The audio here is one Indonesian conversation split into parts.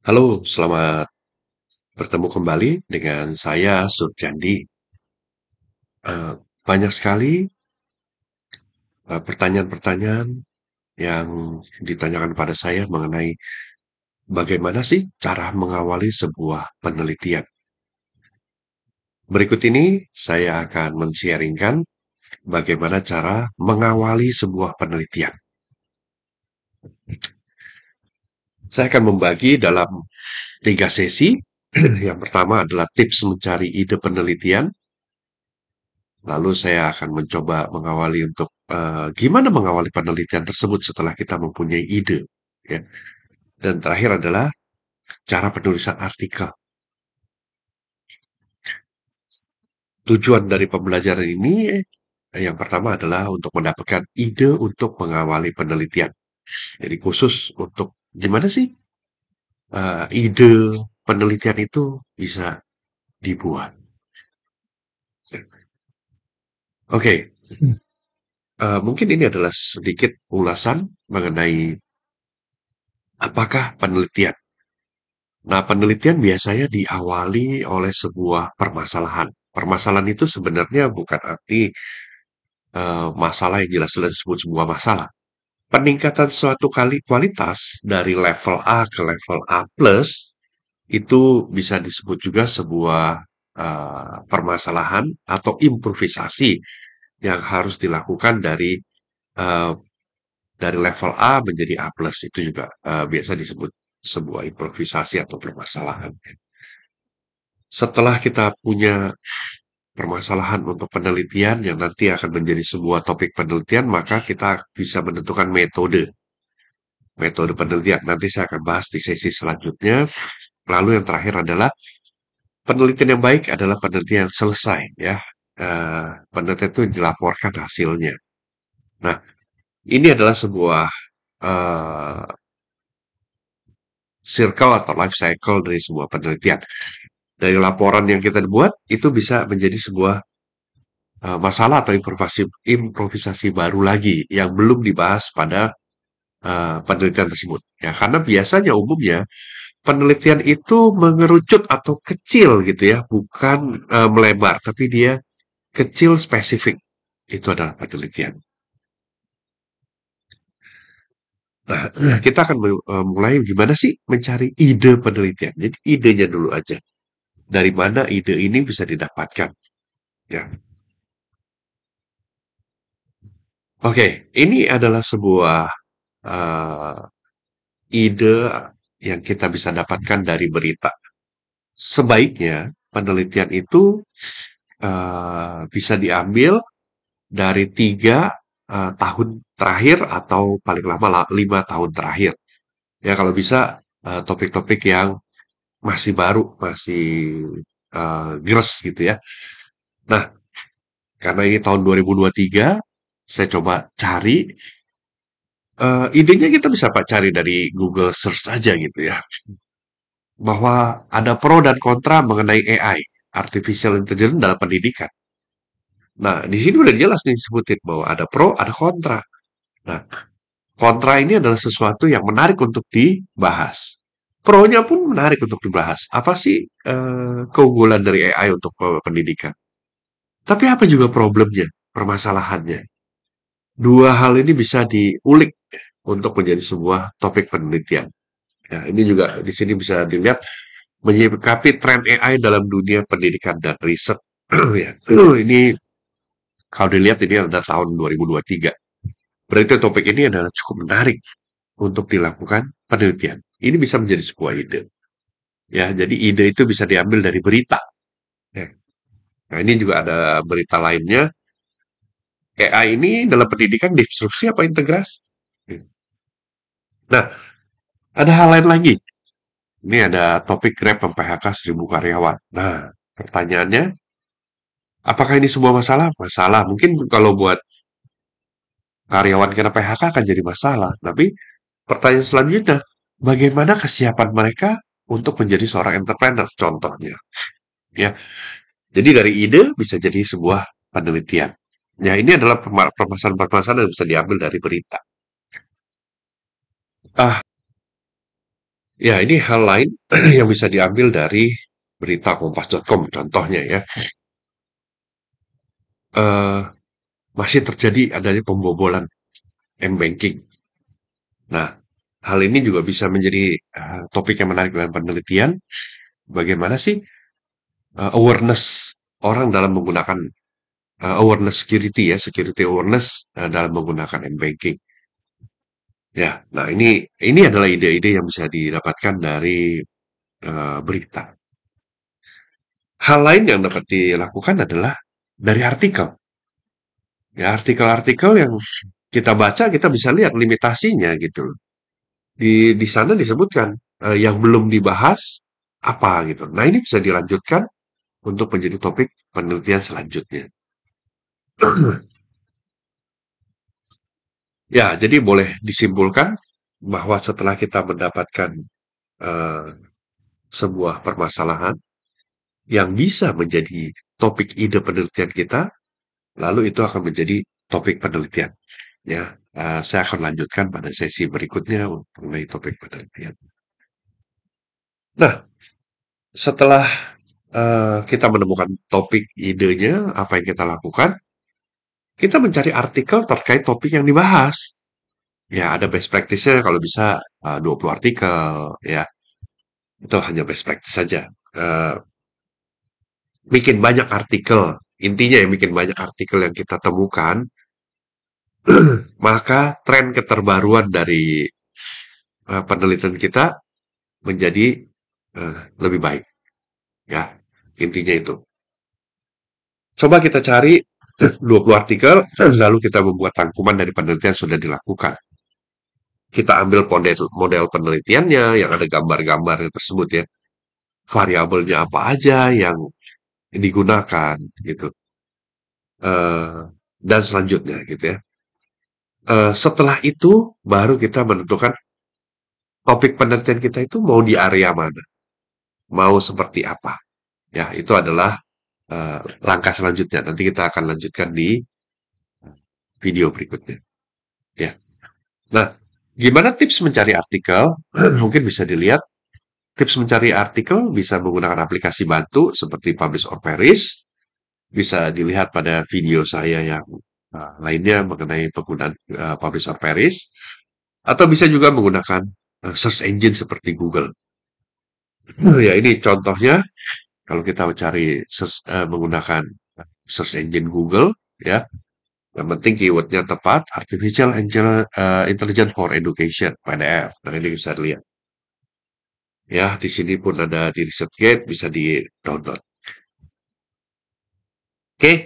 Halo, selamat bertemu kembali dengan saya Surjandi. Eh, Banyak sekali pertanyaan-pertanyaan yang ditanyakan pada saya mengenai bagaimana sih cara mengawali sebuah penelitian. Berikut ini saya akan men-sharingkan bagaimana cara mengawali sebuah penelitian. Saya akan membagi dalam 3 sesi. Yang pertama adalah tips mencari ide penelitian. Lalu saya akan mencoba mengawali untuk gimana mengawali penelitian tersebut setelah kita mempunyai ide, ya. Dan terakhir adalah cara penulisan artikel. Tujuan dari pembelajaran ini yang pertama adalah untuk mendapatkan ide untuk mengawali penelitian. Jadi khusus untuk gimana sih ide penelitian itu bisa dibuat. Oke, mungkin ini adalah sedikit ulasan mengenai apakah penelitian. Nah, penelitian biasanya diawali oleh sebuah permasalahan. Permasalahan itu sebenarnya bukan arti masalah yang jelas-jelas disebut sebuah masalah. Peningkatan suatu kali kualitas dari level A ke level A plus itu bisa disebut juga sebuah permasalahan atau improvisasi yang harus dilakukan eh, dari level A menjadi A plus itu juga biasa disebut sebuah improvisasi atau permasalahan. Setelah kita punya permasalahan untuk penelitian yang nanti akan menjadi sebuah topik penelitian, maka kita bisa menentukan metode. Metode penelitian. Nanti saya akan bahas di sesi selanjutnya. Lalu yang terakhir adalah penelitian yang baik adalah penelitian yang selesai, ya. Penelitian itu dilaporkan hasilnya. Nah, ini adalah sebuah eh, circle atau life cycle dari sebuah penelitian. Dari laporan yang kita buat, itu bisa menjadi sebuah masalah atau improvisasi baru lagi yang belum dibahas pada penelitian tersebut. Ya, karena biasanya umumnya penelitian itu mengerucut atau kecil gitu ya, bukan melebar, tapi dia kecil spesifik. Itu adalah penelitian. Nah, kita akan mulai gimana sih mencari ide penelitian. Jadi idenya dulu aja. Dari mana ide ini bisa didapatkan? Ya, oke. Ini adalah sebuah eh, ide yang kita bisa dapatkan dari berita. Sebaiknya penelitian itu bisa diambil dari 3 tahun terakhir atau paling lama 5 tahun terakhir. Ya kalau bisa topik-topik yang masih baru, masih gres gitu ya. Nah, karena ini tahun 2023, saya coba cari idenya kita bisa Pak cari dari Google Search aja gitu ya. Bahwa ada pro dan kontra mengenai AI, Artificial Intelligence dalam pendidikan. Nah, di sini udah jelas nih disebutin bahwa ada pro, ada kontra. Nah, kontra ini adalah sesuatu yang menarik untuk dibahas. Pro-nya pun menarik untuk dibahas. Apa sih keunggulan dari AI untuk pendidikan? Tapi apa juga problemnya, permasalahannya? Dua hal ini bisa diulik untuk menjadi sebuah topik penelitian. Nah, ini juga di sini bisa dilihat menyikapi tren AI dalam dunia pendidikan dan riset. Ya, ini kalau dilihat ini adalah tahun 2023. Berarti topik ini adalah cukup menarik untuk dilakukan penelitian. Ini bisa menjadi sebuah ide. Ya, jadi ide itu bisa diambil dari berita. Ya. Nah, ini juga ada berita lainnya. AI ini dalam pendidikan disrupsi apa integrasi? Nah, ada hal lain lagi. Ini ada topik Grab mem-PHK 1.000 karyawan. Nah, pertanyaannya, apakah ini sebuah masalah? Masalah. Mungkin kalau buat karyawan kena PHK akan jadi masalah. Tapi pertanyaan selanjutnya, bagaimana kesiapan mereka untuk menjadi seorang entrepreneur? Contohnya, ya. Jadi dari ide bisa jadi sebuah penelitian. Ya, ini adalah permasalahan-permasalahan yang bisa diambil dari berita. Ah, Ya, ini hal lain yang bisa diambil dari berita kompas.com contohnya ya. Eh, Masih terjadi adanya pembobolan m-banking. Nah, hal ini juga bisa menjadi topik yang menarik dalam penelitian. Bagaimana sih awareness orang dalam menggunakan awareness security ya, security awareness dalam menggunakan m-banking. Ya, nah ini adalah ide-ide yang bisa didapatkan dari berita. Hal lain yang dapat dilakukan adalah dari artikel. Ya, artikel-artikel yang kita baca, kita bisa lihat limitasinya gitu. Di sana disebutkan yang belum dibahas apa gitu. Nah, ini bisa dilanjutkan untuk menjadi topik penelitian selanjutnya. Ya, jadi boleh disimpulkan bahwa setelah kita mendapatkan eh, sebuah permasalahan yang bisa menjadi topik ide penelitian kita, lalu itu akan menjadi topik penelitian. Ya, saya akan lanjutkan pada sesi berikutnya mengenai topik penelitian. Nah, setelah kita menemukan topik idenya, apa yang kita lakukan, kita mencari artikel terkait topik yang dibahas. Ya, ada best practice-nya kalau bisa 20 artikel, ya. Itu hanya best practice saja. Eh, Bikin banyak artikel. Intinya ya, bikin banyak artikel yang kita temukan, maka tren keterbaruan dari penelitian kita menjadi lebih baik. Ya, intinya itu. Coba kita cari 20 artikel, lalu kita membuat rangkuman dari penelitian yang sudah dilakukan. Kita ambil model penelitiannya yang ada gambar-gambar tersebut ya. Variabelnya apa aja yang digunakan gitu. Eh, dan selanjutnya gitu ya. Setelah itu baru kita menentukan topik penelitian kita itu mau di area mana, mau seperti apa. Ya, itu adalah langkah selanjutnya. Nanti kita akan lanjutkan di video berikutnya. Ya. Nah, gimana tips mencari artikel? Mungkin bisa dilihat. Tips mencari artikel bisa menggunakan aplikasi bantu seperti Publish or Perish. Bisa dilihat pada video saya yang lainnya mengenai penggunaan Publish or Perish. Atau bisa juga menggunakan search engine seperti Google. Ya, ini contohnya kalau kita mencari menggunakan search engine Google, ya, yang penting keywordnya tepat, Artificial Intelligence for Education, PDF. Nah, ini bisa dilihat. Ya, di sini pun ada di ResearchGate, bisa di-download. Oke,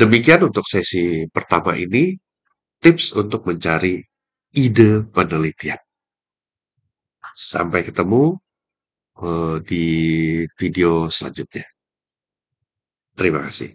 demikian untuk sesi pertama ini, tips untuk mencari ide penelitian. Sampai ketemu di video selanjutnya. Terima kasih.